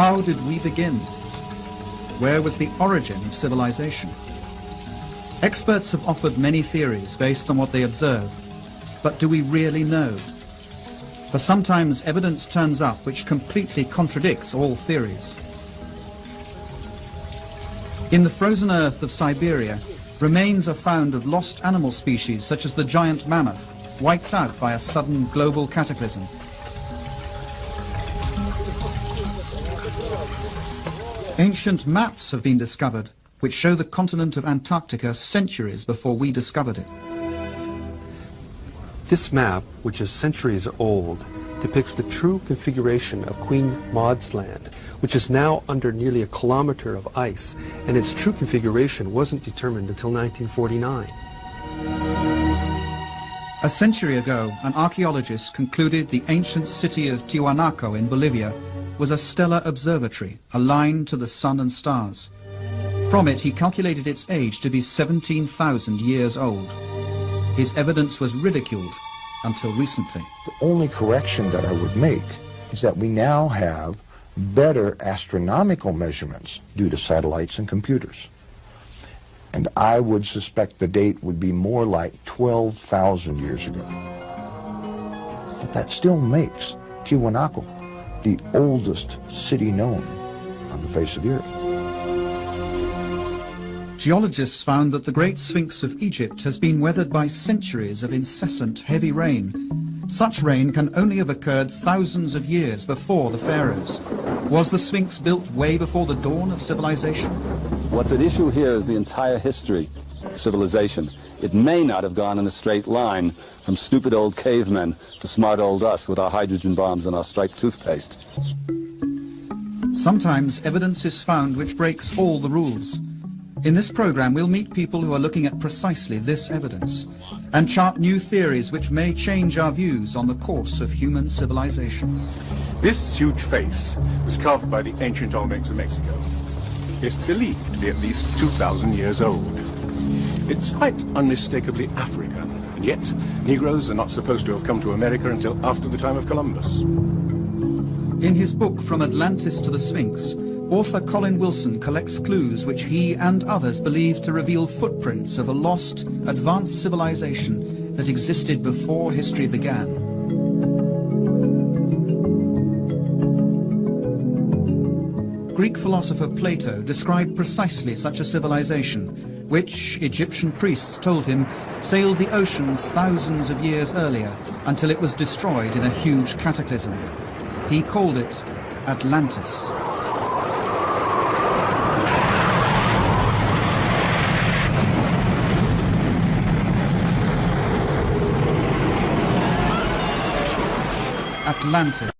How did we begin? Where was the origin of civilization? Experts have offered many theories based on what they observe, but do we really know? For sometimes evidence turns up which completely contradicts all theories. In the frozen earth of Siberia, remains are found of lost animal species such as the giant mammoth, wiped out by a sudden global cataclysm. Ancient maps have been discovered which show the continent of Antarctica centuries before we discovered it. This map, which is centuries old, depicts the true configuration of Queen Maud's Land, which is now under nearly a kilometer of ice, and its true configuration wasn't determined until 1949. A century ago, an archaeologist concluded the ancient city of Tiwanaku in Bolivia was a stellar observatory, aligned to the sun and stars. From it, he calculated its age to be 17,000 years old. His evidence was ridiculed until recently. The only correction that I would make is that we now have better astronomical measurements due to satellites and computers. And I would suspect the date would be more like 12,000 years ago. But that still makes Tiwanaku the oldest city known on the face of the earth. Geologists found that the Great Sphinx of Egypt has been weathered by centuries of incessant heavy rain. Such rain can only have occurred thousands of years before the pharaohs. Was the Sphinx built way before the dawn of civilization? What's at issue here is the entire history of civilization. It may not have gone in a straight line from stupid old cavemen to smart old us with our hydrogen bombs and our striped toothpaste. Sometimes evidence is found which breaks all the rules. In this program, we'll meet people who are looking at precisely this evidence and chart new theories which may change our views on the course of human civilization. This huge face was carved by the ancient Olmecs of Mexico. It's believed to be at least 2,000 years old. It's quite unmistakably African, and yet Negroes are not supposed to have come to America until after the time of Columbus. In his book From Atlantis to the Sphinx, author Colin Wilson collects clues which he and others believe to reveal footprints of a lost, advanced civilization that existed before history began. Greek philosopher Plato described precisely such a civilization, which, Egyptian priests told him, sailed the oceans thousands of years earlier until it was destroyed in a huge cataclysm. He called it Atlantis. Atlantis,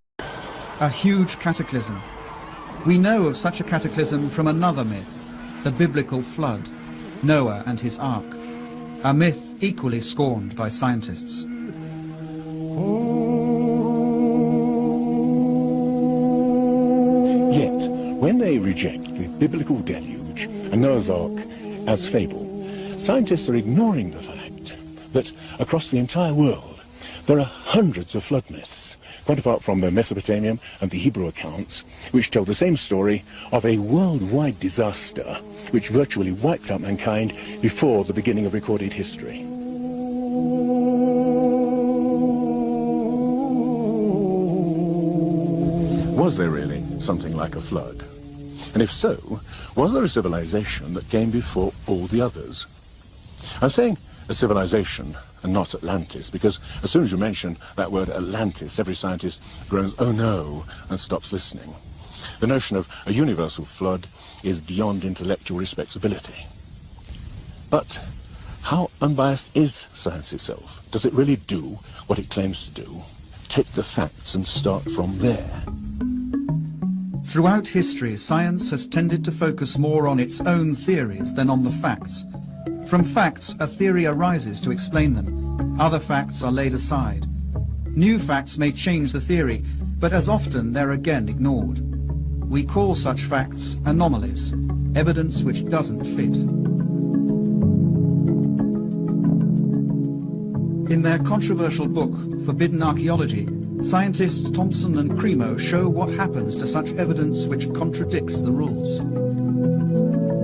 a huge cataclysm. We know of such a cataclysm from another myth, the biblical flood, Noah and his ark, a myth equally scorned by scientists. Yet, when they reject the biblical deluge and Noah's Ark as fable, scientists are ignoring the fact that across the entire world there are hundreds of flood myths, quite apart from the Mesopotamian and the Hebrew accounts, which tell the same story of a worldwide disaster which virtually wiped out mankind before the beginning of recorded history. Was there really something like a flood? And if so, was there a civilization that came before all the others? I'm saying a civilization and not Atlantis, because as soon as you mention that word Atlantis, every scientist groans, "Oh no," and stops listening. The notion of a universal flood is beyond intellectual respectability. But how unbiased is science itself? Does it really do what it claims to do? Take the facts and start from there. Throughout history, science has tended to focus more on its own theories than on the facts. From facts, a theory arises to explain them. Other facts are laid aside. New facts may change the theory, but as often they're again ignored. We call such facts anomalies, evidence which doesn't fit. In their controversial book, Forbidden Archaeology, scientists Thompson and Cremo show what happens to such evidence which contradicts the rules.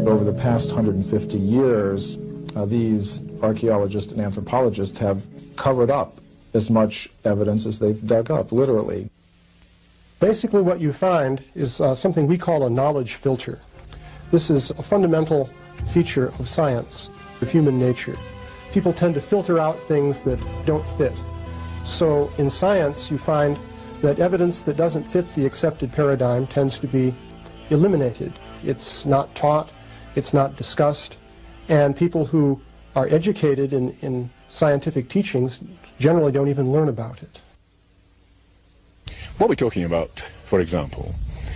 Over the past 150 years, these archaeologists and anthropologists have covered up as much evidence as they've dug up, literally. Basically what you find is something we call a knowledge filter. This is a fundamental feature of science, of human nature. People tend to filter out things that don't fit. So in science you find that evidence that doesn't fit the accepted paradigm tends to be eliminated. It's not taught, it's not discussed, and people who are educated in scientific teachings generally don't even learn about it. What we're talking about, for example,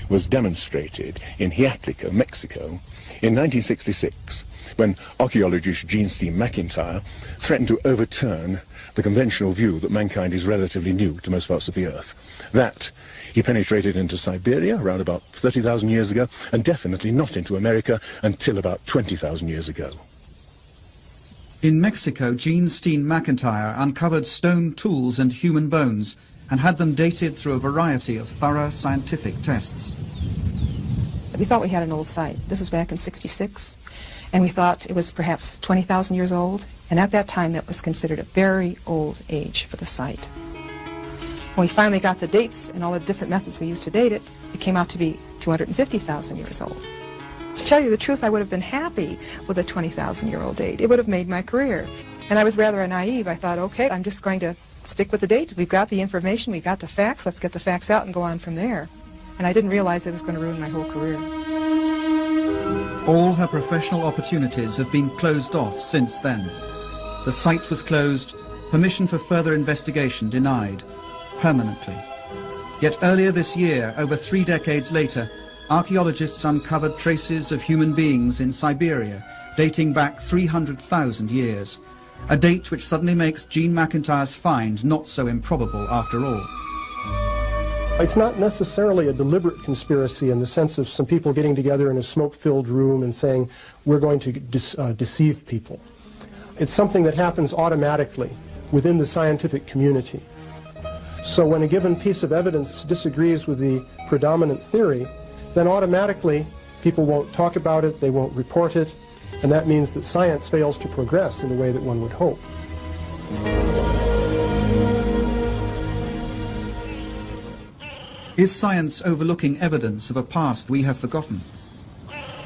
was demonstrated in Hiatlico, Mexico, in 1966, when archaeologist Gene Steen McIntyre threatened to overturn the conventional view that mankind is relatively new to most parts of the Earth. That he penetrated into Siberia around about 30,000 years ago, and definitely not into America until about 20,000 years ago. In Mexico, Gene Steen McIntyre uncovered stone tools and human bones and had them dated through a variety of thorough scientific tests. We thought we had an old site. This was back in '66, and we thought it was perhaps 20,000 years old, and at that time that was considered a very old age for the site. When we finally got the dates and all the different methods we used to date it, it came out to be 250,000 years old. To tell you the truth, I would have been happy with a 20,000-year-old date. It would have made my career. And I was rather naive. I thought, okay, I'm just going to stick with the date. We've got the information, we've got the facts, let's get the facts out and go on from there. And I didn't realize it was going to ruin my whole career. All her professional opportunities have been closed off since then. The site was closed, permission for further investigation denied, permanently. Yet earlier this year, over 3 decades later, archaeologists uncovered traces of human beings in Siberia dating back 300,000 years, a date which suddenly makes Gene McIntyre's find not so improbable after all. It's not necessarily a deliberate conspiracy in the sense of some people getting together in a smoke-filled room and saying, we're going to deceive people. It's something that happens automatically within the scientific community. So when a given piece of evidence disagrees with the predominant theory, then automatically people won't talk about it, they won't report it, and that means that science fails to progress in the way that one would hope. Is science overlooking evidence of a past we have forgotten?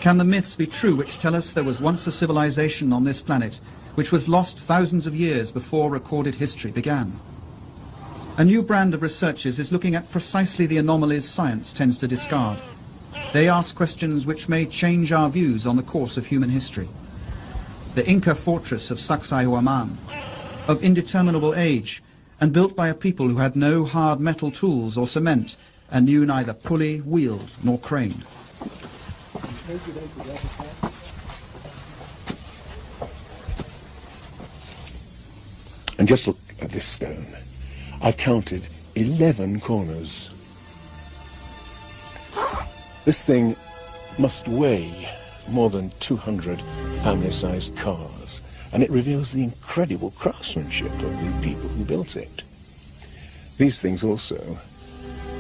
Can the myths be true which tell us there was once a civilization on this planet which was lost thousands of years before recorded history began? A new brand of researchers is looking at precisely the anomalies science tends to discard. They ask questions which may change our views on the course of human history. The Inca fortress of Sacsayhuaman, of indeterminable age, and built by a people who had no hard metal tools or cement, and knew neither pulley, wheel, nor crane. And just look at this stone. I've counted 11 corners. This thing must weigh more than 200 family-sized cars, and it reveals the incredible craftsmanship of the people who built it. These things also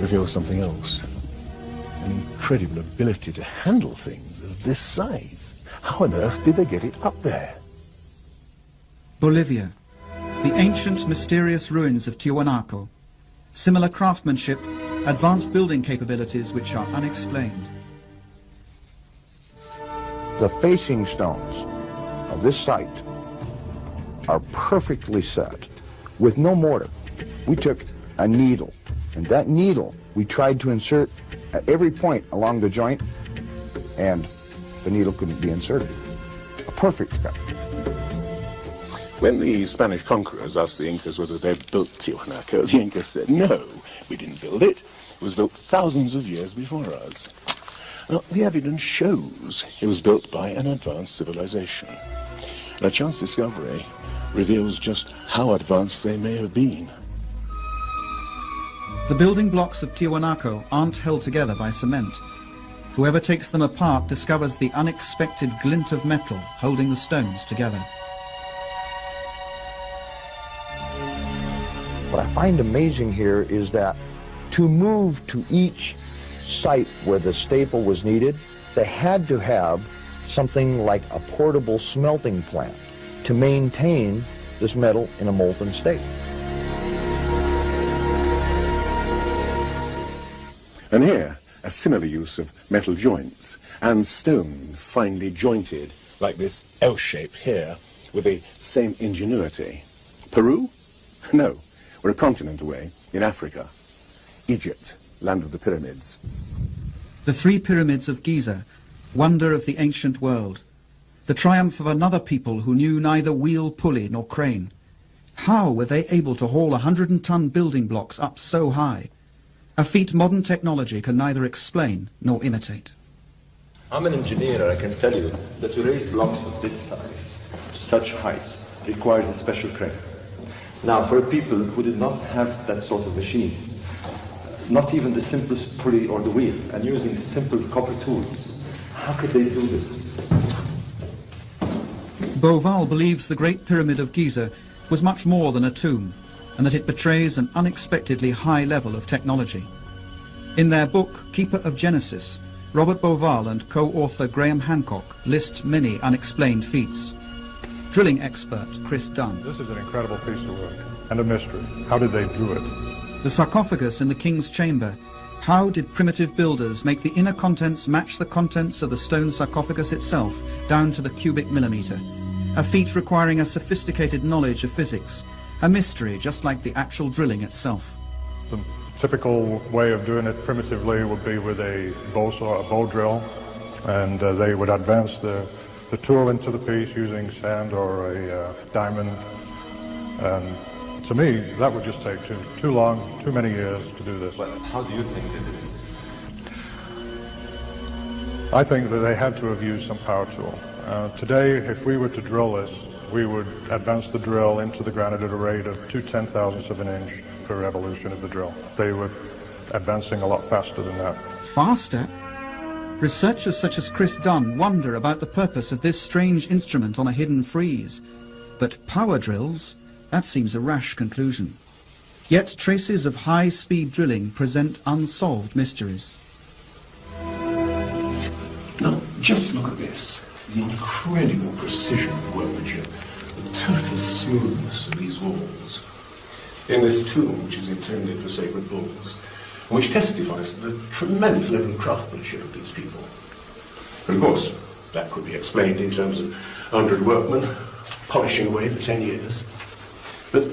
reveal something else, an incredible ability to handle things of this size. How on earth did they get it up there? Bolivia, the ancient mysterious ruins of Tiwanaku. Similar craftsmanship, advanced building capabilities which are unexplained. The facing stones of this site are perfectly set with no mortar. We took a needle, and that needle we tried to insert at every point along the joint, and the needle couldn't be inserted. A perfect cut. When the Spanish conquerors asked the Incas whether they'd built Tiwanaku, the Incas said, no, we didn't build it. It was built thousands of years before us. Now, the evidence shows it was built by an advanced civilization. And a chance discovery reveals just how advanced they may have been. The building blocks of Tiwanaku aren't held together by cement. Whoever takes them apart discovers the unexpected glint of metal holding the stones together. What I find amazing here is that to move to each site where the staple was needed, they had to have something like a portable smelting plant to maintain this metal in a molten state. And here, a similar use of metal joints and stone finely jointed, like this L shape here, with the same ingenuity. Peru? No, we're a continent away, in Africa. Egypt, land of the pyramids. The three pyramids of Giza, wonder of the ancient world. The triumph of another people who knew neither wheel, pulley, nor crane. How were they able to haul 100-ton building blocks up so high? A feat modern technology can neither explain nor imitate. I'm an engineer, and I can tell you that to raise blocks of this size to such heights requires a special crane. Now, for people who did not have that sort of machines, not even the simplest pulley or the wheel, and using simple copper tools, how could they do this? Beauval believes the Great Pyramid of Giza was much more than a tomb, and that it betrays an unexpectedly high level of technology. In their book, Keeper of Genesis, Robert Beauval and co-author Graham Hancock list many unexplained feats. Drilling expert Chris Dunn. This is an incredible piece of work, and a mystery. How did they do it? The sarcophagus in the King's Chamber. How did primitive builders make the inner contents match the contents of the stone sarcophagus itself, down to the cubic millimetre? A feat requiring a sophisticated knowledge of physics. A mystery, just like the actual drilling itself. The typical way of doing it primitively would be with a bow saw, a bow drill, and they would advance the tool into the piece using sand or a diamond. And to me, that would just take too long, too many years to do this. But how do you think it is? I think that they had to have used some power tool. Today, if we were to drill this, we would advance the drill into the granite at a rate of 2/10,000ths of an inch per revolution of the drill. They were advancing a lot faster than that. Faster? Researchers such as Chris Dunn wonder about the purpose of this strange instrument on a hidden frieze. But power drills? That seems a rash conclusion. Yet traces of high-speed drilling present unsolved mysteries. Now, just look at this. The incredible precision of workmanship, the total smoothness of these walls. In this tomb, which is intended for sacred bulls, and which testifies to the tremendous level of craftsmanship of these people. But of course, that could be explained in terms of 100 workmen polishing away for 10 years. But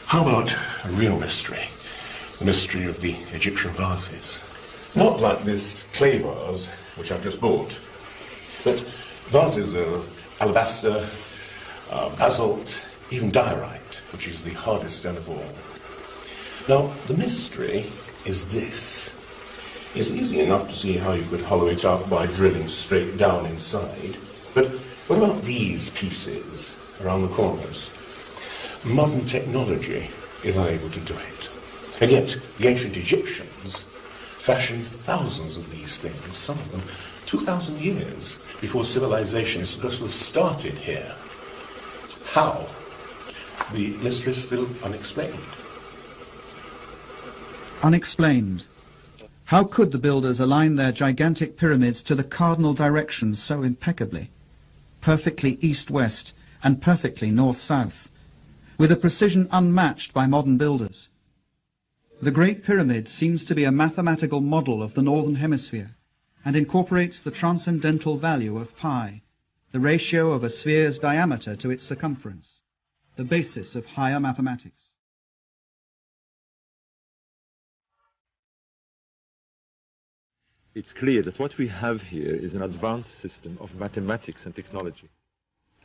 how about a real mystery? The mystery of the Egyptian vases. Not like this clay vase, which I've just bought, but vases of alabaster, basalt, even diorite, which is the hardest stone of all. Now, the mystery is this. It's easy enough to see how you could hollow it out by drilling straight down inside, but what about these pieces around the corners? Modern technology is unable to do it. And yet, the ancient Egyptians fashioned thousands of these things, some of them 2,000 years before civilization is supposed to have started here. How? The mystery is still unexplained. Unexplained. How could the builders align their gigantic pyramids to the cardinal directions so impeccably? Perfectly east-west and perfectly north-south, with a precision unmatched by modern builders. The Great Pyramid seems to be a mathematical model of the Northern Hemisphere and incorporates the transcendental value of pi, the ratio of a sphere's diameter to its circumference, the basis of higher mathematics. It's clear that what we have here is an advanced system of mathematics and technology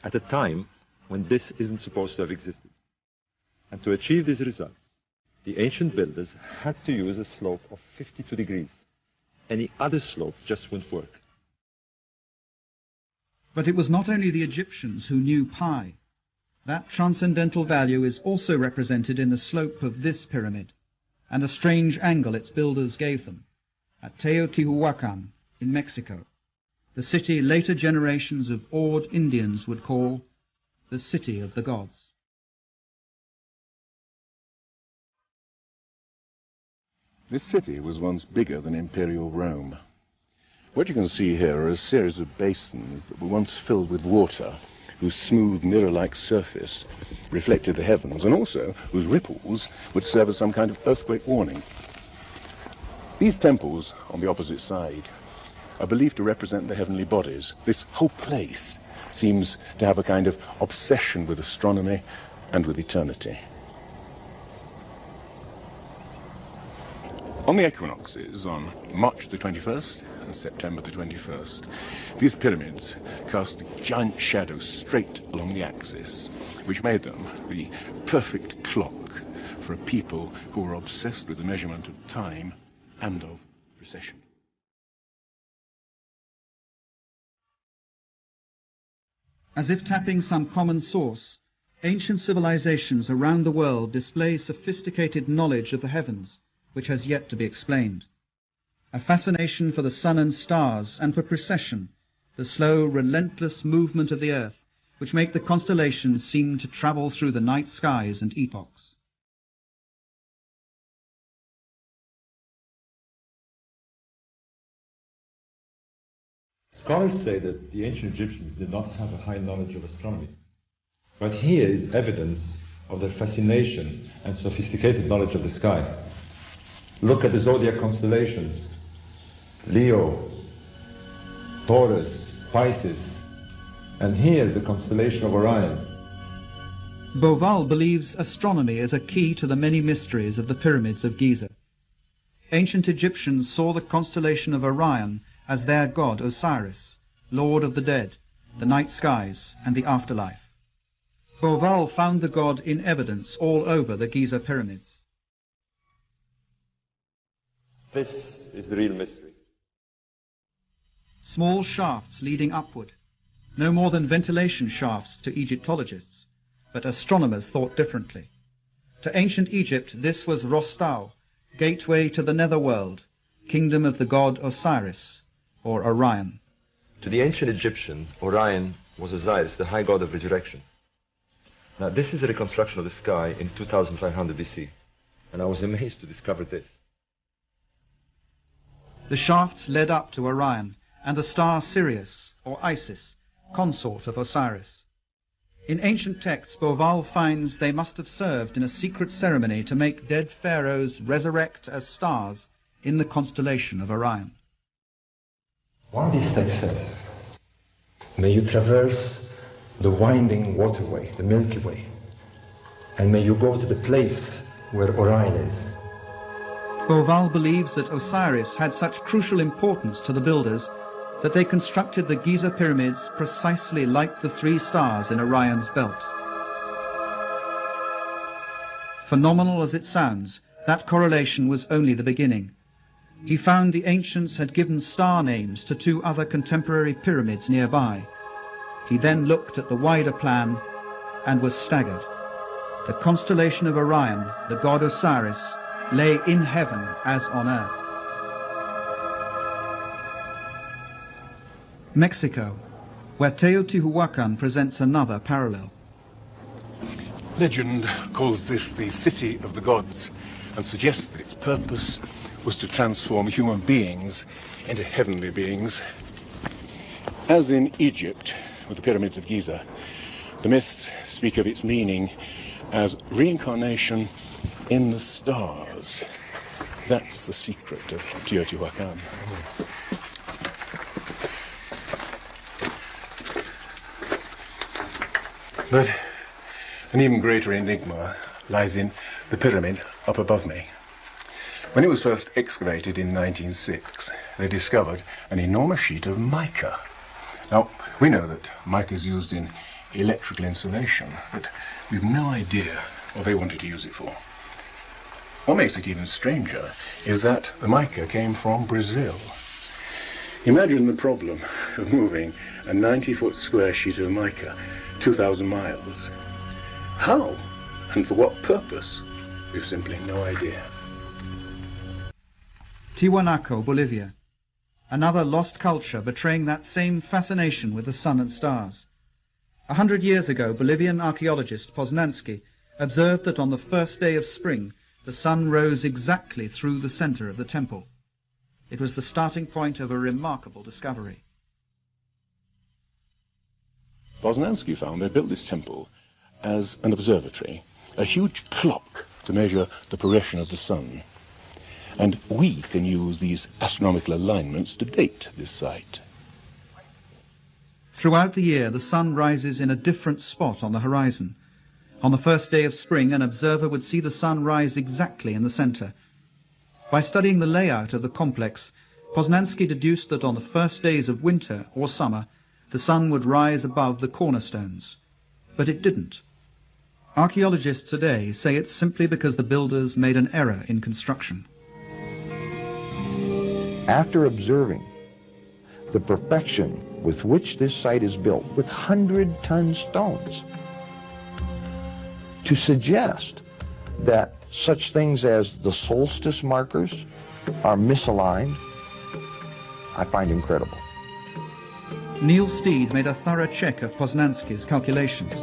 at a time when this isn't supposed to have existed. And to achieve these results, the ancient builders had to use a slope of 52 degrees. Any other slope just wouldn't work. But it was not only the Egyptians who knew pi. That transcendental value is also represented in the slope of this pyramid, and the strange angle its builders gave them, at Teotihuacan in Mexico, the city later generations of awed Indians would call the City of the Gods. This city was once bigger than Imperial Rome. What you can see here are a series of basins that were once filled with water, whose smooth mirror-like surface reflected the heavens, and also whose ripples would serve as some kind of earthquake warning. These temples on the opposite side are believed to represent the heavenly bodies. This whole place seems to have a kind of obsession with astronomy and with eternity. On the equinoxes, on March the 21st and September the 21st, these pyramids cast a giant shadow straight along the axis, which made them the perfect clock for a people who were obsessed with the measurement of time and of precession. As if tapping some common source, ancient civilizations around the world display sophisticated knowledge of the heavens, which has yet to be explained. A fascination for the sun and stars, and for precession, the slow, relentless movement of the earth, which make the constellations seem to travel through the night skies and epochs. Scholars say that the ancient Egyptians did not have a high knowledge of astronomy. But here is evidence of their fascination and sophisticated knowledge of the sky. Look at the zodiac constellations: Leo, Taurus, Pisces, and here the constellation of Orion. Beauval believes astronomy is a key to the many mysteries of the pyramids of Giza. Ancient Egyptians saw the constellation of Orion as their god Osiris, lord of the dead, the night skies, and the afterlife. Beauval found the god in evidence all over the Giza pyramids. This is the real mystery. Small shafts leading upward, no more than ventilation shafts to Egyptologists, but astronomers thought differently. To ancient Egypt, this was Rostau, gateway to the netherworld, kingdom of the god Osiris, or Orion. To the ancient Egyptian, Orion was Osiris, the high god of resurrection. Now, this is a reconstruction of the sky in 2500 BC, and I was amazed to discover this. The shafts led up to Orion and the star Sirius, or Isis, consort of Osiris. In ancient texts, Beauval finds they must have served in a secret ceremony to make dead pharaohs resurrect as stars in the constellation of Orion. One of these texts says, "May you traverse the winding waterway, the Milky Way, and may you go to the place where Orion is." Beauval believes that Osiris had such crucial importance to the builders that they constructed the Giza pyramids precisely like the three stars in Orion's belt. Phenomenal as it sounds, that correlation was only the beginning. He found the ancients had given star names to two other contemporary pyramids nearby. He then looked at the wider plan and was staggered. The constellation of Orion, the god Osiris, lay in heaven as on earth. Mexico, where Teotihuacan presents another parallel. Legend calls this the city of the gods and suggests that its purpose was to transform human beings into heavenly beings. As in Egypt, with the pyramids of Giza, the myths speak of its meaning as reincarnation in the stars. That's the secret of Teotihuacan. But an even greater enigma lies in the pyramid up above me. When it was first excavated in 1906, they discovered an enormous sheet of mica. Now, we know that mica is used in electrical insulation, but we've no idea what they wanted to use it for. What makes it even stranger is that the mica came from Brazil. Imagine the problem of moving a 90-foot square sheet of mica 2,000 miles. How? And for what purpose? We've simply no idea. Tiwanaku, Bolivia. Another lost culture betraying that same fascination with the sun and stars. 100 years ago, Bolivian archaeologist Poznansky observed that on the first day of spring, the sun rose exactly through the center of the temple. It was the starting point of a remarkable discovery. Poznański found they built this temple as an observatory, a huge clock to measure the progression of the sun. And we can use these astronomical alignments to date this site. Throughout the year, the sun rises in a different spot on the horizon. On the first day of spring, an observer would see the sun rise exactly in the center. By studying the layout of the complex, Poznański deduced that on the first days of winter or summer, the sun would rise above the cornerstones. But it didn't. Archaeologists today say it's simply because the builders made an error in construction. After observing the perfection with which this site is built, with 100-ton stones, to suggest that such things as the solstice markers are misaligned, I find incredible. Neil Steed made a thorough check of Poznański's calculations.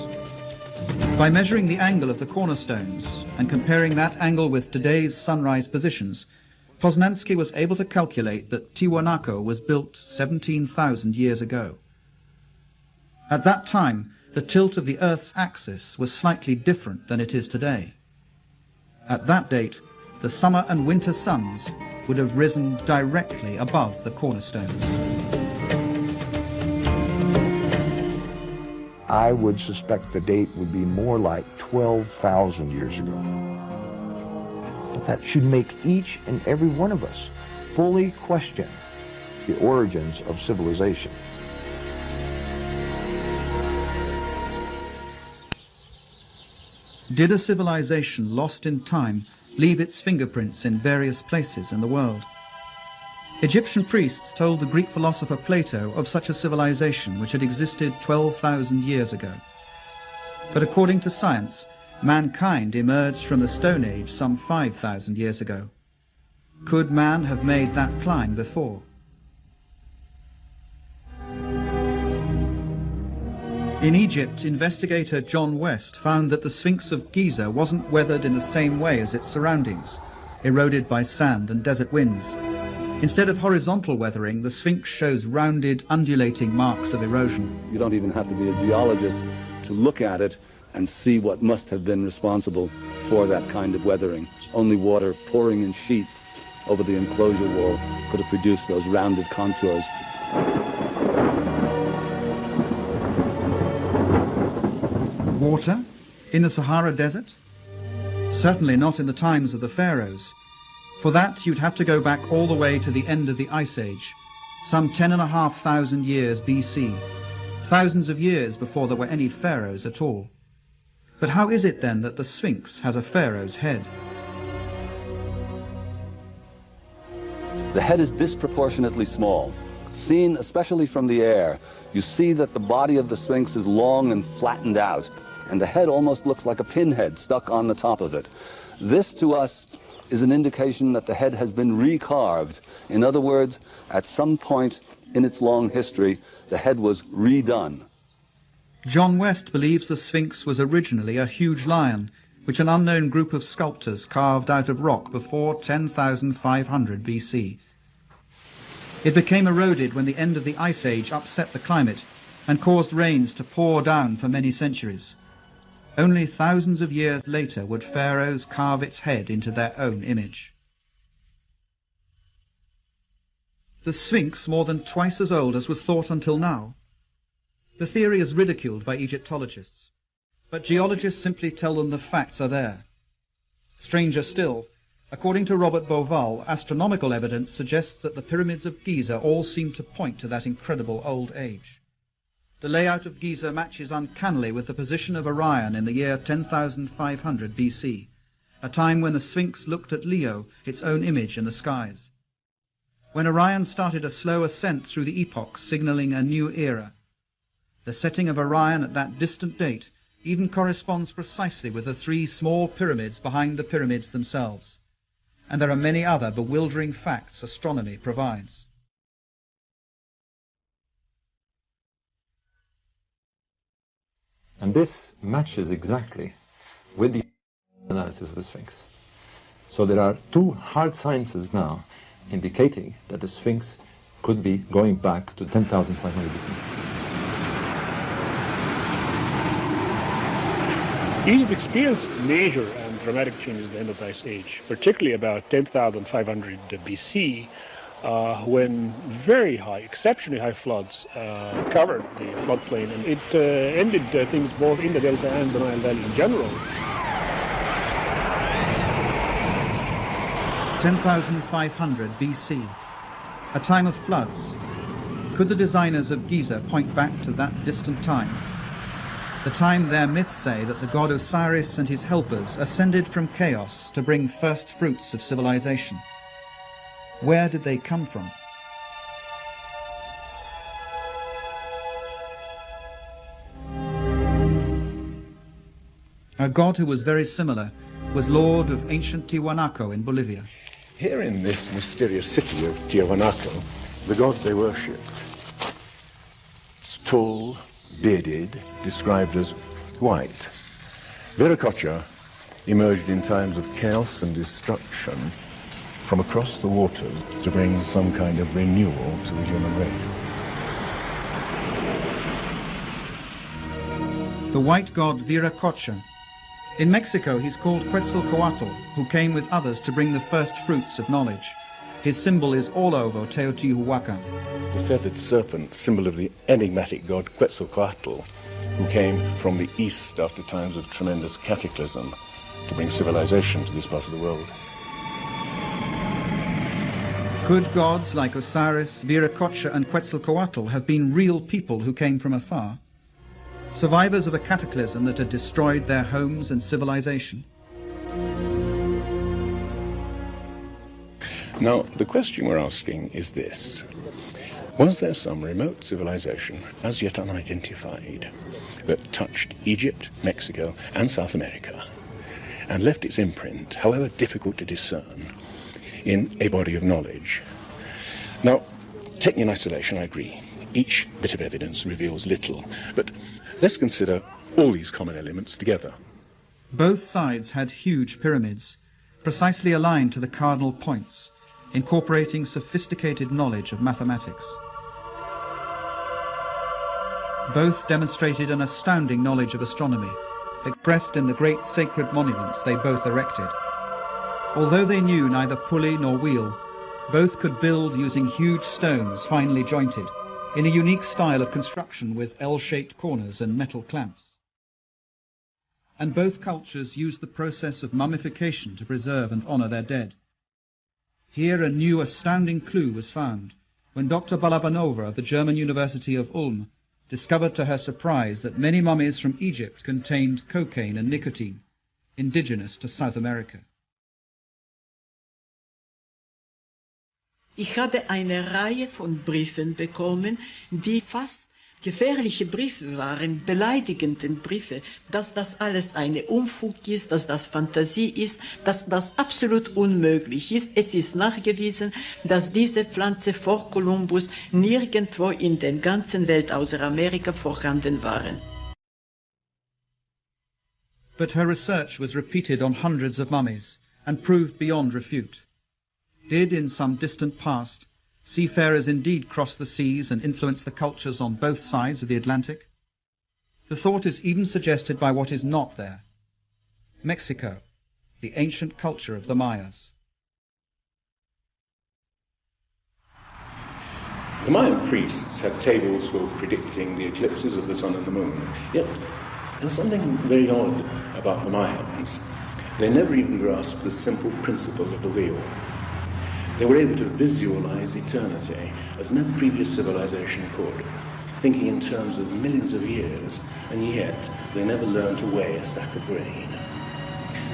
By measuring the angle of the cornerstones and comparing that angle with today's sunrise positions, Poznański was able to calculate that Tiwanaku was built 17,000 years ago. At that time, the tilt of the Earth's axis was slightly different than it is today. At that date, the summer and winter suns would have risen directly above the cornerstones. I would suspect the date would be more like 12,000 years ago. But that should make each and every one of us fully question the origins of civilization. Did a civilization lost in time leave its fingerprints in various places in the world? Egyptian priests told the Greek philosopher Plato of such a civilization which had existed 12,000 years ago. But according to science, mankind emerged from the Stone Age some 5,000 years ago. Could man have made that climb before? In Egypt, investigator John West found that the Sphinx of Giza wasn't weathered in the same way as its surroundings, eroded by sand and desert winds. Instead of horizontal weathering, the Sphinx shows rounded, undulating marks of erosion. You don't even have to be a geologist to look at it and see what must have been responsible for that kind of weathering. Only water pouring in sheets over the enclosure wall could have produced those rounded contours. Water? In the Sahara Desert? Certainly not in the times of the pharaohs. For that, you'd have to go back all the way to the end of the Ice Age, some 10,500 years BC, thousands of years before there were any pharaohs at all. But how is it then that the Sphinx has a pharaoh's head? The head is disproportionately small. Seen especially from the air, you see that the body of the Sphinx is long and flattened out, and the head almost looks like a pinhead stuck on the top of it. This, to us, is an indication that the head has been recarved. In other words, at some point in its long history, the head was redone. John West believes the Sphinx was originally a huge lion, which an unknown group of sculptors carved out of rock before 10,500 BC. It became eroded when the end of the Ice Age upset the climate and caused rains to pour down for many centuries. Only thousands of years later would pharaohs carve its head into their own image. The Sphinx more than twice as old as was thought until now. The theory is ridiculed by Egyptologists, but geologists simply tell them the facts are there. Stranger still, according to Robert Bauval, astronomical evidence suggests that the pyramids of Giza all seem to point to that incredible old age. The layout of Giza matches uncannily with the position of Orion in the year 10,500 BC, a time when the Sphinx looked at Leo, its own image in the skies. When Orion started a slow ascent through the epochs, signaling a new era. The setting of Orion at that distant date even corresponds precisely with the three small pyramids behind the pyramids themselves. And there are many other bewildering facts astronomy provides. And this matches exactly with the analysis of the Sphinx. So there are two hard sciences now indicating that the Sphinx could be going back to 10,500 BC. Egypt experienced major and dramatic changes at the end of the Ice Age, particularly about 10,500 BC, when very high, exceptionally high floods covered the floodplain, and it ended things both in the Delta and the Nile Valley in general. 10,500 BC, a time of floods. Could the designers of Giza point back to that distant time? The time their myths say that the god Osiris and his helpers ascended from chaos to bring first fruits of civilization. Where did they come from? A god who was very similar was lord of ancient Tiwanaku in Bolivia. Here in this mysterious city of Tiwanaku, the god they worshipped, tall, bearded, described as white. Viracocha emerged in times of chaos and destruction from across the waters to bring some kind of renewal to the human race. The white god Viracocha. In Mexico, he's called Quetzalcoatl, who came with others to bring the first fruits of knowledge. His symbol is all over Teotihuacan. The feathered serpent, symbol of the enigmatic god Quetzalcoatl, who came from the east after times of tremendous cataclysm to bring civilization to this part of the world. Could gods like Osiris, Viracocha and Quetzalcoatl have been real people who came from afar? Survivors of a cataclysm that had destroyed their homes and civilization? Now, the question we're asking is this. Was there some remote civilization, as yet unidentified, that touched Egypt, Mexico, and South America, and left its imprint, however difficult to discern, in a body of knowledge? Now, taken in isolation, I agree. Each bit of evidence reveals little, but let's consider all these common elements together. Both sides had huge pyramids, precisely aligned to the cardinal points, incorporating sophisticated knowledge of mathematics. Both demonstrated an astounding knowledge of astronomy, expressed in the great sacred monuments they both erected. Although they knew neither pulley nor wheel, both could build using huge stones finely jointed, in a unique style of construction with L-shaped corners and metal clamps. And both cultures used the process of mummification to preserve and honor their dead. Here a new astounding clue was found when Dr. Balabanova of the German University of Ulm discovered to her surprise that many mummies from Egypt contained cocaine and nicotine, indigenous to South America. Ich habe eine Reihe von Briefen bekommen, die fast gefährliche Briefe waren, beleidigende Briefe, dass das alles eine Unfug ist, dass das Fantasie ist, dass das absolut unmöglich ist. Es ist nachgewiesen, dass diese Pflanze vor Kolumbus nirgendwo in der ganzen Welt außer Amerika vorhanden waren. But her research was repeated on hundreds of mummies and proved beyond refute. Did, in some distant past, seafarers indeed cross the seas and influence the cultures on both sides of the Atlantic? The thought is even suggested by what is not there. Mexico, the ancient culture of the Mayas. The Mayan priests had tables for predicting the eclipses of the sun and the moon. Yet, there's something very odd about the Mayans. They never even grasped the simple principle of the wheel. They were able to visualize eternity as no previous civilization could, thinking in terms of millions of years, and yet they never learned to weigh a sack of grain.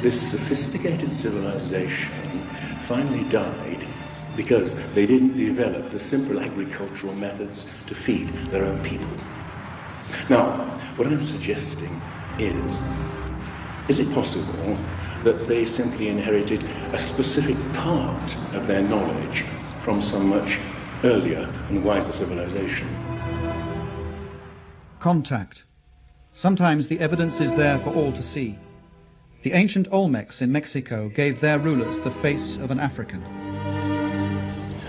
This sophisticated civilization finally died because they didn't develop the simple agricultural methods to feed their own people. Now, what I'm suggesting is it possible that they simply inherited a specific part of their knowledge from some much earlier and wiser civilization? Contact. Sometimes the evidence is there for all to see. The ancient Olmecs in Mexico gave their rulers the face of an African.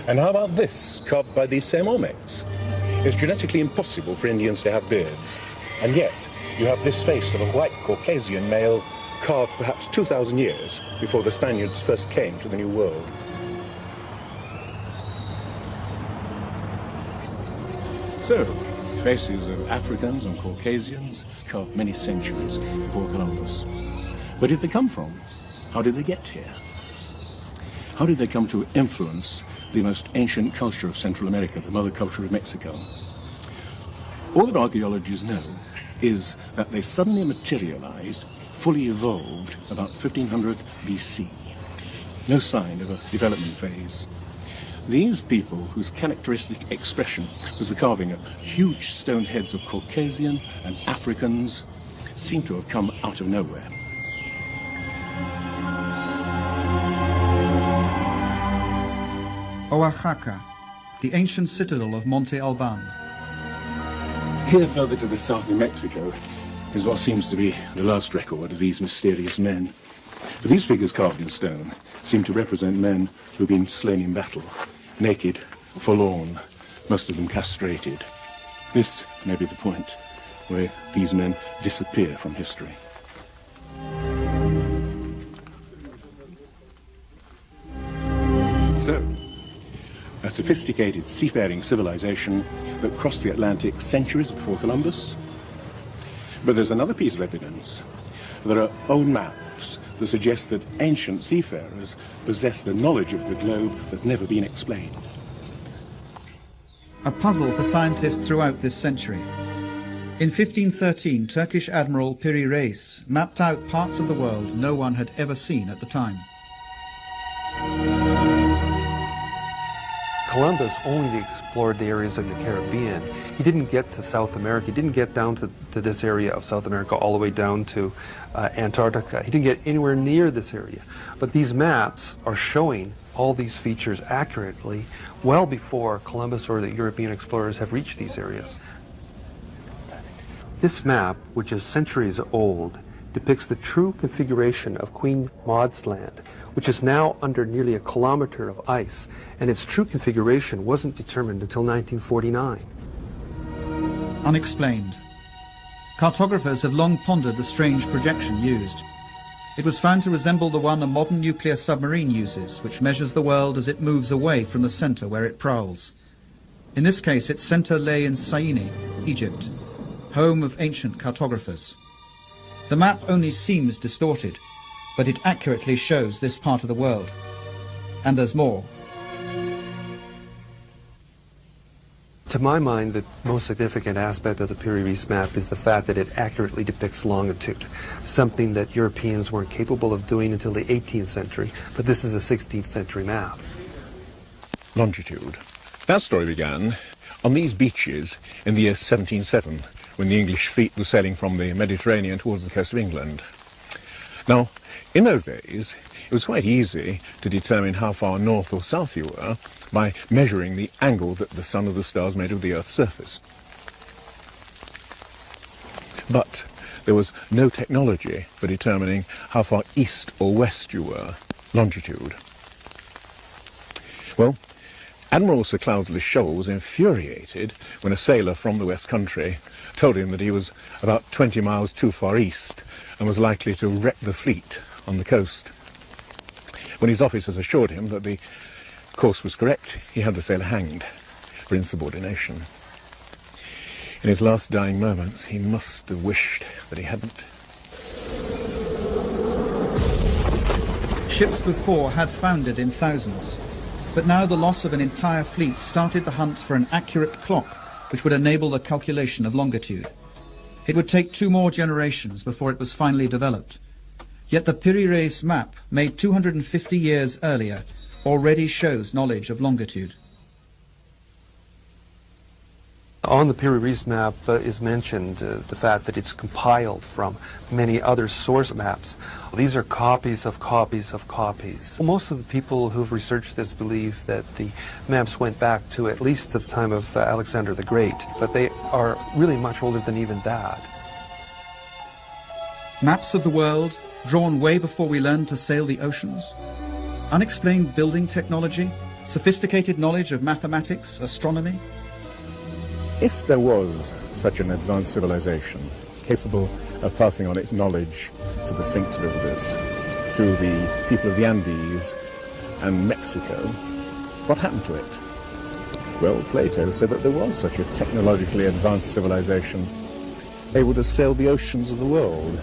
And how about this, carved by these same Olmecs? It's genetically impossible for Indians to have beards. And yet, you have this face of a white Caucasian male carved perhaps 2,000 years before the Spaniards first came to the New World. So, faces of Africans and Caucasians carved many centuries before Columbus. Where did they come from? How did they get here? How did they come to influence the most ancient culture of Central America, the mother culture of Mexico? All that archaeologists know is that they suddenly materialized, fully evolved about 1500 BC. No sign of a development phase. These people, whose characteristic expression was the carving of huge stone heads of Caucasian and Africans, seem to have come out of nowhere. Oaxaca, the ancient citadel of Monte Alban. Here further to the south in Mexico is what seems to be the last record of these mysterious men. But these figures carved in stone seem to represent men who've been slain in battle, naked, forlorn, most of them castrated. This may be the point where these men disappear from history. So, a sophisticated seafaring civilization that crossed the Atlantic centuries before Columbus. But there's another piece of evidence. There are old maps that suggest that ancient seafarers possessed a knowledge of the globe that's never been explained. A puzzle for scientists throughout this century. In 1513, Turkish Admiral Piri Reis mapped out parts of the world no one had ever seen at the time. Columbus only explored the areas of the Caribbean. He didn't get to South America. He didn't get down to this area of South America all the way down to Antarctica. He didn't get anywhere near this area. But these maps are showing all these features accurately well before Columbus or the European explorers have reached these areas. This map, which is centuries old, depicts the true configuration of Queen Maud's Land, which is now under nearly a kilometer of ice, and its true configuration wasn't determined until 1949. Unexplained. Cartographers have long pondered the strange projection used. It was found to resemble the one a modern nuclear submarine uses, which measures the world as it moves away from the center where it prowls. In this case, its center lay in Syene, Egypt, home of ancient cartographers. The map only seems distorted, but it accurately shows this part of the world. And there's more. To my mind, the most significant aspect of the Piri Reis map is the fact that it accurately depicts longitude, something that Europeans weren't capable of doing until the 18th century, but this is a 16th century map. Longitude. That story began on these beaches in the year 1707, when the English fleet was sailing from the Mediterranean towards the coast of England. Now, in those days, it was quite easy to determine how far north or south you were by measuring the angle that the sun or the stars made of the Earth's surface. But there was no technology for determining how far east or west you were, longitude. Well, Admiral Sir Cloudesley Shoal was infuriated when a sailor from the West Country told him that he was about 20 miles too far east and was likely to wreck the fleet on the coast. When his officers assured him that the course was correct, he had the sailor hanged for insubordination. In his last dying moments, he must have wished that he hadn't. Ships before had foundered in thousands, but now the loss of an entire fleet started the hunt for an accurate clock which would enable the calculation of longitude. It would take 2 more generations before it was finally developed. Yet the Piri Reis map, made 250 years earlier, already shows knowledge of longitude. On the Piri Reis map is mentioned the fact that it's compiled from many other source maps. These are copies of copies of copies. Most of the people who've researched this believe that the maps went back to at least the time of Alexander the Great, but they are really much older than even that. Maps of the world, drawn way before we learned to sail the oceans? Unexplained building technology? Sophisticated knowledge of mathematics, astronomy? If there was such an advanced civilization capable of passing on its knowledge to the Sphinx builders, to the people of the Andes and Mexico, what happened to it? Well, Plato said that there was such a technologically advanced civilization able to sail the oceans of the world.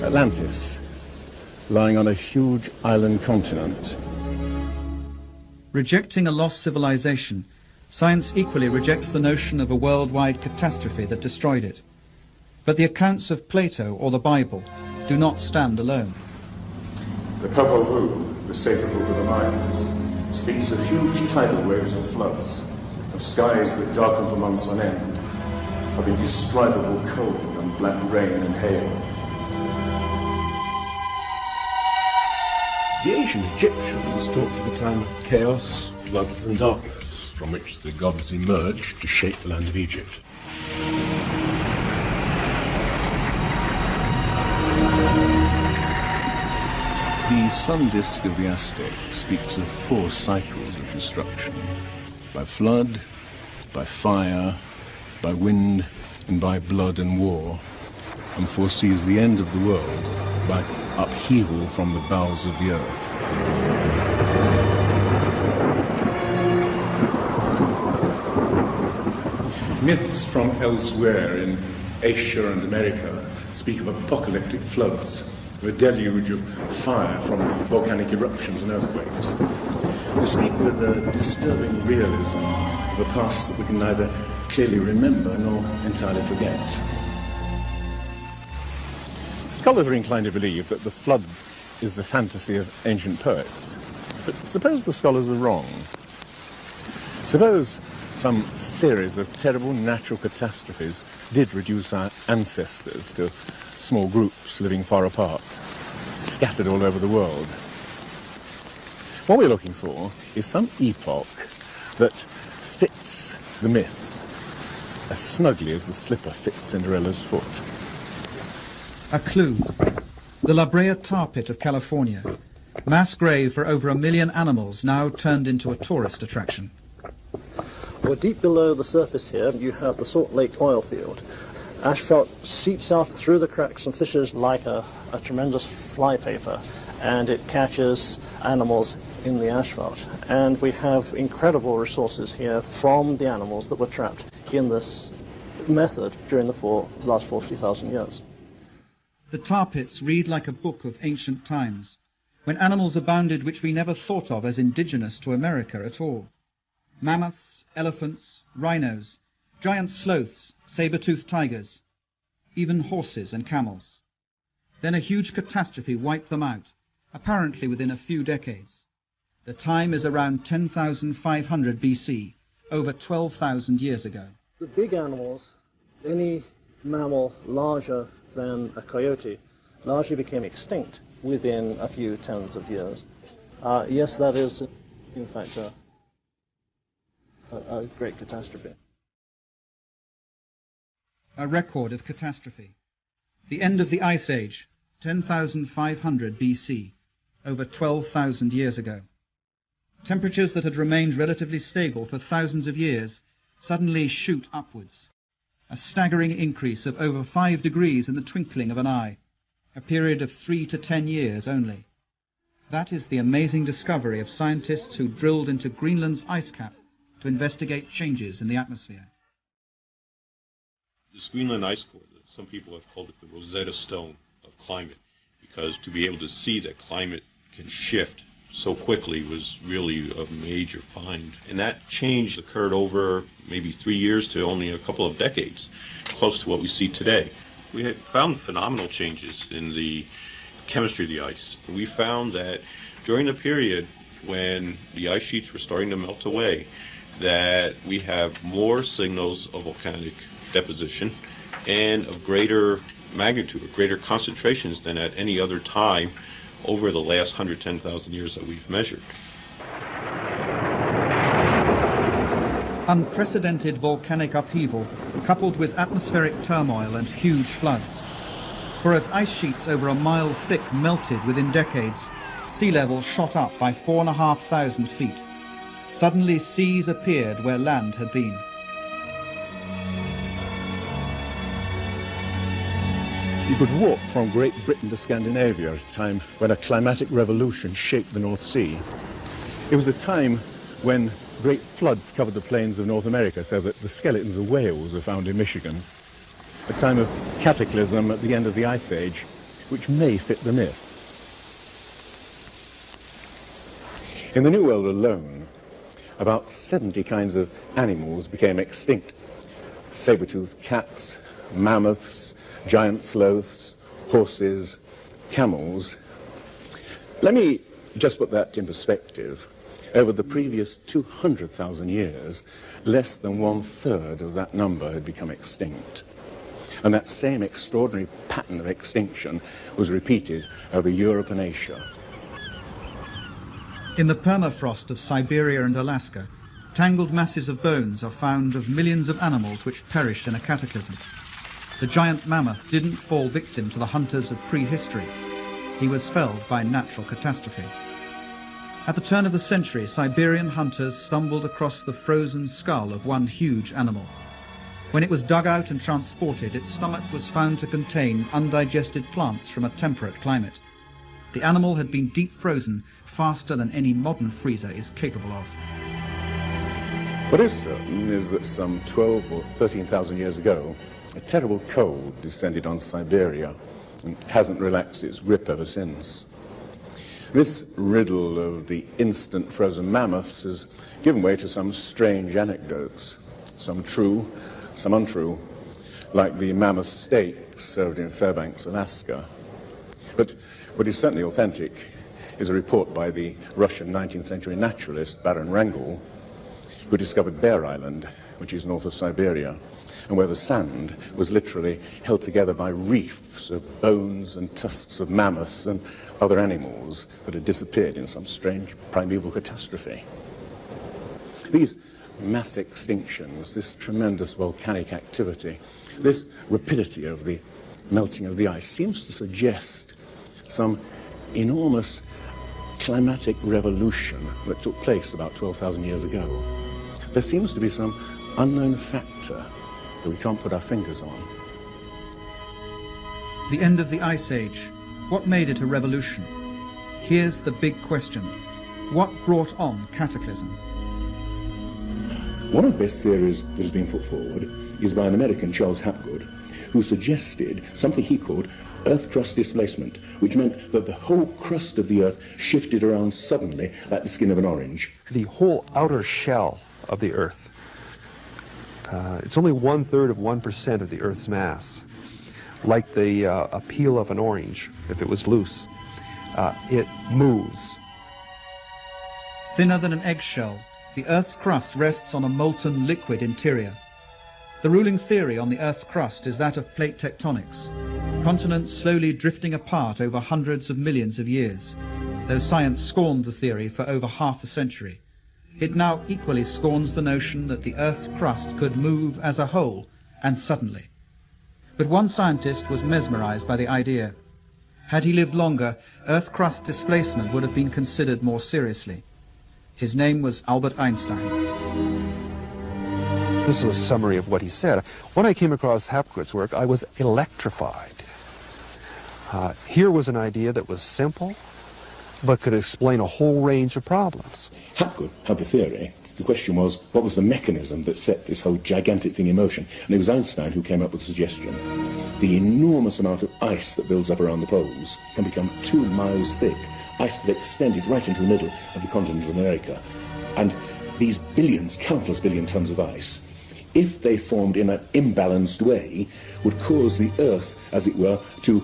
Atlantis, lying on a huge island continent. Rejecting a lost civilization, science equally rejects the notion of a worldwide catastrophe that destroyed it. But the accounts of Plato or the Bible do not stand alone. The Popol Vuh, the sacred book of the Mayans, speaks of huge tidal waves and floods, of skies that darken for months on end, of indescribable cold and black rain and hail. The ancient Egyptians talked of a time of chaos, floods and darkness, from which the gods emerged to shape the land of Egypt. The sun disk of the Aztec speaks of 4 cycles of destruction: by flood, by fire, by wind, and by blood and war, and foresees the end of the world by upheaval from the bowels of the earth. Myths from elsewhere in Asia and America speak of apocalyptic floods, a deluge of fire from volcanic eruptions and earthquakes. They speak with a disturbing realism of a past that we can neither clearly remember nor entirely forget. Scholars are inclined to believe that the flood is the fantasy of ancient poets. But suppose the scholars are wrong. Suppose some series of terrible natural catastrophes did reduce our ancestors to small groups living far apart, scattered all over the world. What we're looking for is some epoch that fits the myths as snugly as the slipper fits Cinderella's foot. A clue. The La Brea tar pit of California. Mass grave for over 1 million animals now turned into a tourist attraction. Well, deep below the surface here, you have the Salt Lake oil field. Asphalt seeps out through the cracks and fissures like a tremendous flypaper, and it catches animals in the asphalt. And we have incredible resources here from the animals that were trapped in this method during the last 40,000 years. The tar pits read like a book of ancient times, when animals abounded which we never thought of as indigenous to America at all. Mammoths, elephants, rhinos, giant sloths, saber-toothed tigers, even horses and camels. Then a huge catastrophe wiped them out, apparently within a few decades. The time is around 10,500 BC, over 12,000 years ago. The big animals, any mammal larger than a coyote, largely became extinct within a few tens of years. Yes, that is, in fact, a great catastrophe. A record of catastrophe. The end of the Ice Age, 10,500 BC, over 12,000 years ago. Temperatures that had remained relatively stable for thousands of years suddenly shoot upwards. A staggering increase of over 5 degrees in the twinkling of an eye, a period of 3 to 10 years only. That is the amazing discovery of scientists who drilled into Greenland's ice cap to investigate changes in the atmosphere. This Greenland ice core, some people have called it the Rosetta Stone of climate, because to be able to see that climate can shift so quickly was really a major find. And that change occurred over maybe 3 years to only a couple of decades, close to what we see today. We had found phenomenal changes in the chemistry of the ice. We found that during the period when the ice sheets were starting to melt away, that we have more signals of volcanic deposition and of greater magnitude, or greater concentrations than at any other time over the last 110,000 years that we've measured. Unprecedented volcanic upheaval coupled with atmospheric turmoil and huge floods. For as ice sheets over a mile thick melted within decades, sea level shot up by 4,500 feet. Suddenly seas appeared where land had been. You could walk from Great Britain to Scandinavia at a time when a climatic revolution shaped the North Sea. It was a time when great floods covered the plains of North America so that the skeletons of whales were found in Michigan. A time of cataclysm at the end of the Ice Age, which may fit the myth. In the New World alone, about 70 kinds of animals became extinct. Saber-toothed cats, mammoths, giant sloths, horses, camels. Let me just put that in perspective. Over the previous 200,000 years, less than 1/3 of that number had become extinct. And that same extraordinary pattern of extinction was repeated over Europe and Asia. In the permafrost of Siberia and Alaska, tangled masses of bones are found of millions of animals which perished in a cataclysm. The giant mammoth didn't fall victim to the hunters of prehistory. He was felled by natural catastrophe. At the turn of the century, Siberian hunters stumbled across the frozen skull of one huge animal. When it was dug out and transported, its stomach was found to contain undigested plants from a temperate climate. The animal had been deep frozen faster than any modern freezer is capable of. What is certain is that some 12 or 13,000 years ago, a terrible cold descended on Siberia and hasn't relaxed its grip ever since. This riddle of the instant frozen mammoths has given way to some strange anecdotes, some true, some untrue, like the mammoth steak served in Fairbanks, Alaska. But what is certainly authentic is a report by the Russian 19th century naturalist Baron Wrangel, who discovered Bear Island, which is north of Siberia, and where the sand was literally held together by reefs of bones and tusks of mammoths and other animals that had disappeared in some strange primeval catastrophe. These mass extinctions, this tremendous volcanic activity, this rapidity of the melting of the ice seems to suggest some enormous climatic revolution that took place about 12,000 years ago. There seems to be some unknown factor that we can't put our fingers on. The end of the Ice Age. What made it a revolution? Here's the big question. What brought on cataclysm? One of the best theories that has been put forward is by an American, Charles Hapgood, who suggested something he called Earth crust displacement, which meant that the whole crust of the Earth shifted around suddenly like the skin of an orange. The whole outer shell of the Earth, it's only 1/3 of 1% of the Earth's mass. Like the a peel of an orange, if it was loose, it moves. Thinner than an eggshell, the Earth's crust rests on a molten liquid interior. The ruling theory on the Earth's crust is that of plate tectonics, continents slowly drifting apart over hundreds of millions of years, though science scorned the theory for over half a century. It now equally scorns the notion that the Earth's crust could move as a whole, and suddenly. But one scientist was mesmerized by the idea. Had he lived longer, Earth crust displacement would have been considered more seriously. His name was Albert Einstein. This is a summary of what he said. When I came across Hapgood's work, I was electrified. Here was an idea that was simple, but could explain a whole range of problems. Hapgood had the theory. The question was, what was the mechanism that set this whole gigantic thing in motion? And it was Einstein who came up with the suggestion. The enormous amount of ice that builds up around the poles can become 2 miles thick, ice that extended right into the middle of the continent of America. And these billions, countless billion tons of ice, if they formed in an imbalanced way, would cause the Earth, as it were, to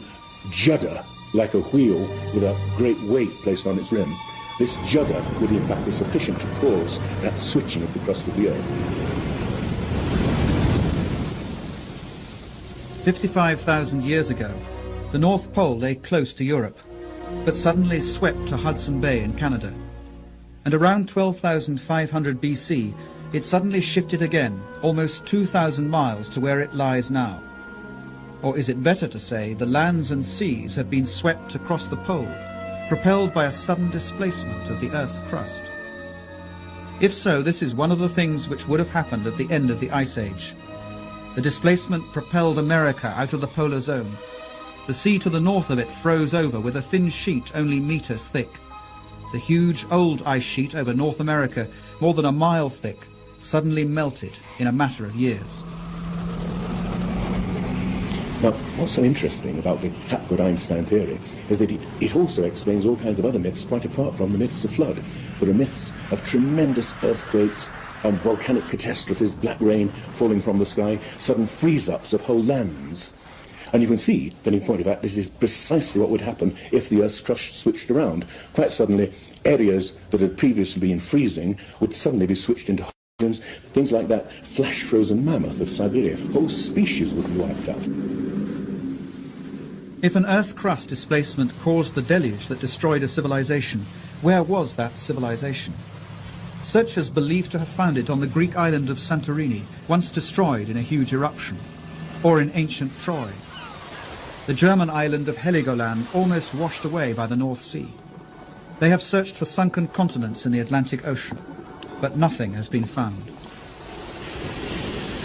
judder like a wheel with a great weight placed on its rim. This judder would in fact be sufficient to cause that switching of the crust of the Earth. 55,000 years ago, the North Pole lay close to Europe, but suddenly swept to Hudson Bay in Canada. And around 12,500 BC, it suddenly shifted again, almost 2,000 miles to where it lies now. Or is it better to say the lands and seas have been swept across the pole, propelled by a sudden displacement of the Earth's crust? If so, this is one of the things which would have happened at the end of the Ice Age. The displacement propelled America out of the polar zone. The sea to the north of it froze over with a thin sheet only meters thick. The huge old ice sheet over North America, more than a mile thick, suddenly melted in a matter of years. Now, what's so interesting about the Hapgood-Einstein theory is that it also explains all kinds of other myths quite apart from the myths of flood. There are myths of tremendous earthquakes, volcanic catastrophes, black rain falling from the sky, sudden freeze-ups of whole lands. And you can see that in point of fact this is precisely what would happen if the Earth's crust switched around. Quite suddenly, areas that had previously been freezing would suddenly be switched into islands. Things like that flash-frozen mammoth of Siberia. Whole species would be wiped out. If an Earth crust displacement caused the deluge that destroyed a civilization, where was that civilization? Searchers believe to have found it on the Greek island of Santorini, once destroyed in a huge eruption, or in ancient Troy. The German island of Heligoland almost washed away by the North Sea. They have searched for sunken continents in the Atlantic Ocean, but nothing has been found.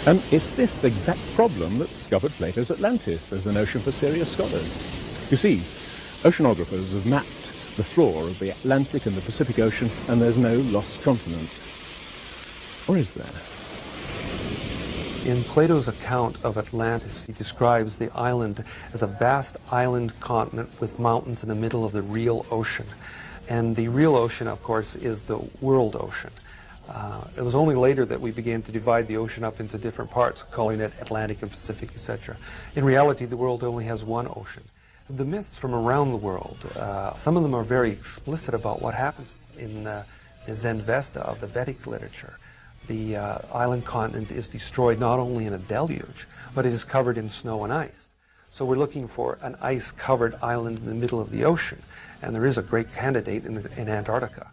And it's this exact problem that scuppered Plato's Atlantis as an ocean for serious scholars. You see, oceanographers have mapped the floor of the Atlantic and the Pacific Ocean, and there's no lost continent. Or is there? In Plato's account of Atlantis, he describes the island as a vast island continent with mountains in the middle of the real ocean. And the real ocean, of course, is the world ocean. It was only later that we began to divide the ocean up into different parts, calling it Atlantic and Pacific, etc. In reality, the world only has one ocean. The myths from around the world, some of them are very explicit about what happens in the Zen-Vesta of the Vedic literature. The island continent is destroyed not only in a deluge, but it is covered in snow and ice. So we're looking for an ice-covered island in the middle of the ocean, and there is a great candidate in Antarctica.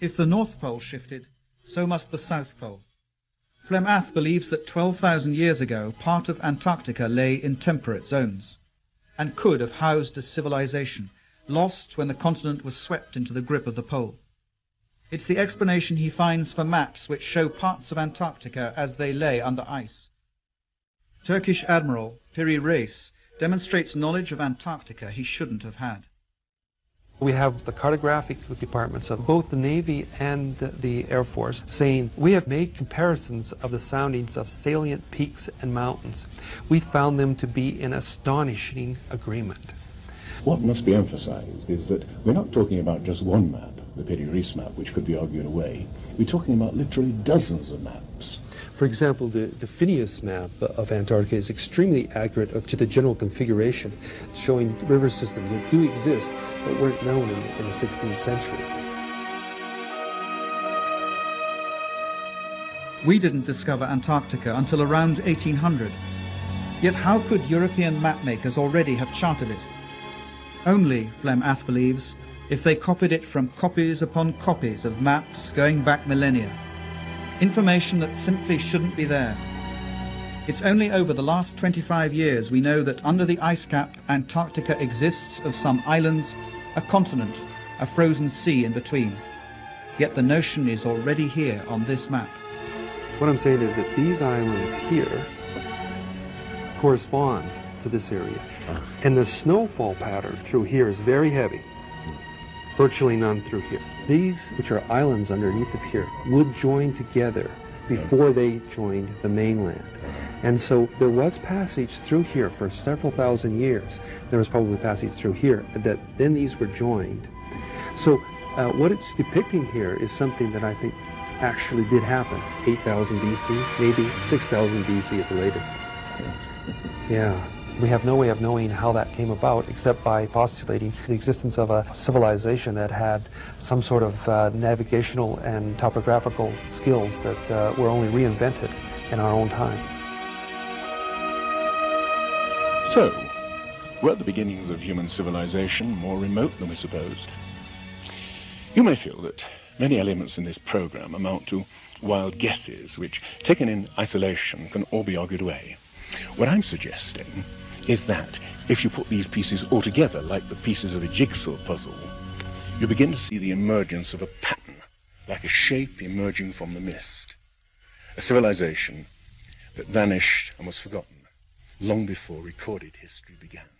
If the North Pole shifted, so must the South Pole. Flem-Ath believes that 12,000 years ago, part of Antarctica lay in temperate zones, and could have housed a civilization, lost when the continent was swept into the grip of the pole. It's the explanation he finds for maps which show parts of Antarctica as they lay under ice. Turkish Admiral Piri Reis demonstrates knowledge of Antarctica he shouldn't have had. We have the cartographic departments of both the Navy and the Air Force saying, we have made comparisons of the soundings of salient peaks and mountains. We found them to be in astonishing agreement. What must be emphasized is that we're not talking about just one map, the Piri Reis map, which could be argued away. We're talking about literally dozens of maps. For example, the Phineas map of Antarctica is extremely accurate to the general configuration, showing river systems that do exist but weren't known in the 16th century. We didn't discover Antarctica until around 1800. Yet how could European mapmakers already have charted it? Only, Flem-Ath believes, if they copied it from copies upon copies of maps going back millennia. Information that simply shouldn't be there. It's only over the last 25 years we know that under the ice cap, Antarctica exists of some islands, a continent, a frozen sea in between. Yet the notion is already here on this map. What I'm saying is that these islands here correspond to this area. And the snowfall pattern through here is very heavy. Virtually none through here. These, which are islands underneath of here, would join together before they joined the mainland. And so there was passage through here for several thousand years. There was probably passage through here, that then these were joined. So what it's depicting here is something that I think actually did happen. 8,000 BC, maybe 6,000 BC at the latest. Yeah. We have no way of knowing how that came about except by postulating the existence of a civilization that had some sort of navigational and topographical skills that were only reinvented in our own time. So, were the beginnings of human civilization more remote than we supposed? You may feel that many elements in this program amount to wild guesses which, taken in isolation, can all be argued away. What I'm suggesting is that if you put these pieces all together like the pieces of a jigsaw puzzle, you begin to see the emergence of a pattern, like a shape emerging from the mist. A civilization that vanished and was forgotten long before recorded history began.